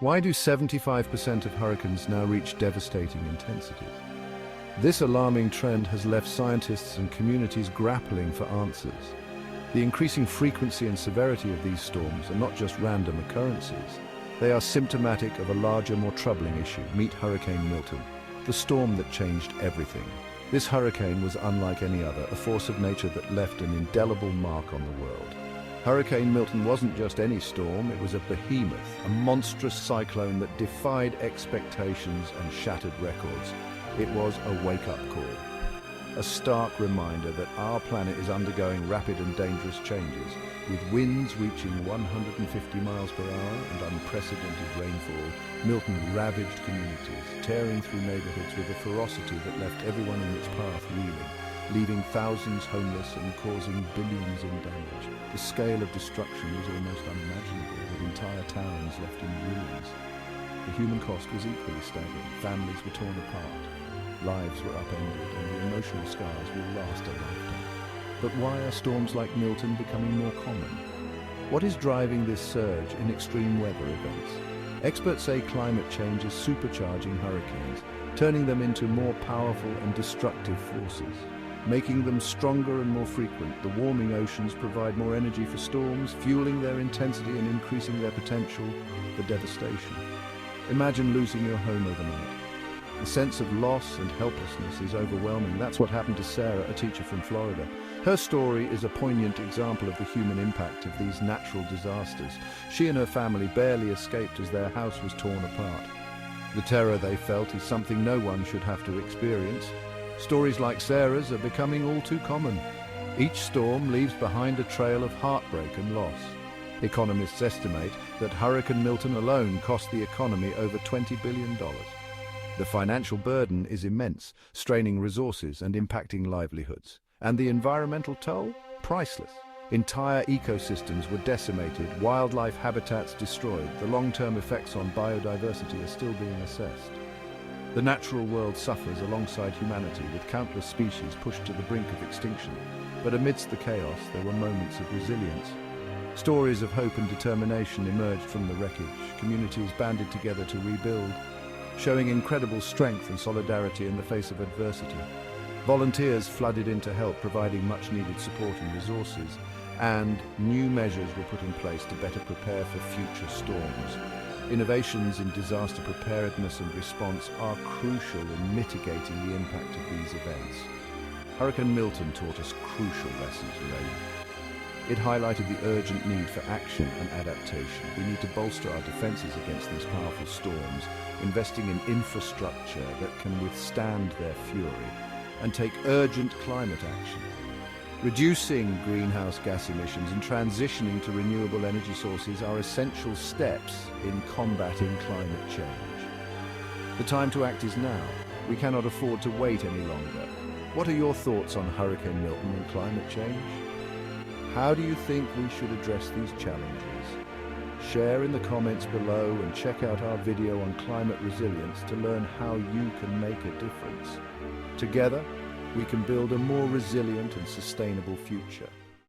Why do 75% of hurricanes now reach devastating intensities? This alarming trend has left scientists and communities grappling for answers. The increasing frequency and severity of these storms are not just random occurrences. They are symptomatic of a larger, more troubling issue. Meet Hurricane Milton, the storm that changed everything. This hurricane was unlike any other, a force of nature that left an indelible mark on the world. Hurricane Milton wasn't just any storm, it was a behemoth, a monstrous cyclone that defied expectations and shattered records. It was a wake-up call, a stark reminder that our planet is undergoing rapid and dangerous changes, with winds reaching 150 miles per hour and unprecedented rainfall. Milton ravaged communities, tearing through neighborhoods with a ferocity that left everyone in its path reeling, leaving thousands homeless and causing billions in damage. The scale of destruction was almost unimaginable, with entire towns left in ruins. The human cost was equally staggering. Families were torn apart, lives were upended, and the emotional scars will last a lifetime. But why are storms like Milton becoming more common? What is driving this surge in extreme weather events? Experts say climate change is supercharging hurricanes, turning them into more powerful and destructive forces. Making them stronger and more frequent, the warming oceans provide more energy for storms, fueling their intensity and increasing their potential for devastation. Imagine losing your home overnight. The sense of loss and helplessness is overwhelming. That's what happened to Sarah, a teacher from Florida. Her story is a poignant example of the human impact of these natural disasters. She and her family barely escaped as their house was torn apart. The terror they felt is something no one should have to experience. Stories like Sarah's are becoming all too common. Each storm leaves behind a trail of heartbreak and loss. Economists estimate that Hurricane Milton alone cost the economy over $20 billion. The financial burden is immense, straining resources and impacting livelihoods. And the environmental toll? Priceless. Entire ecosystems were decimated, wildlife habitats destroyed. The long-term effects on biodiversity are still being assessed. The natural world suffers alongside humanity, with countless species pushed to the brink of extinction. But amidst the chaos, there were moments of resilience. Stories of hope and determination emerged from the wreckage. Communities banded together to rebuild, showing incredible strength and solidarity in the face of adversity. Volunteers flooded in to help, providing much-needed support and resources, and new measures were put in place to better prepare for future storms. Innovations in disaster preparedness and response are crucial in mitigating the impact of these events. Hurricane Milton taught us crucial lessons, It highlighted the urgent need for action and adaptation. We need to bolster our defenses against these powerful storms, investing in infrastructure that can withstand their fury, and take urgent climate action. Reducing greenhouse gas emissions and transitioning to renewable energy sources are essential steps in combating climate change. The time to act is now. We cannot afford to wait any longer. What are your thoughts on Hurricane Milton and climate change? How do you think we should address these challenges? Share in the comments below and check out our video on climate resilience to learn how you can make a difference. Together, we can build a more resilient and sustainable future.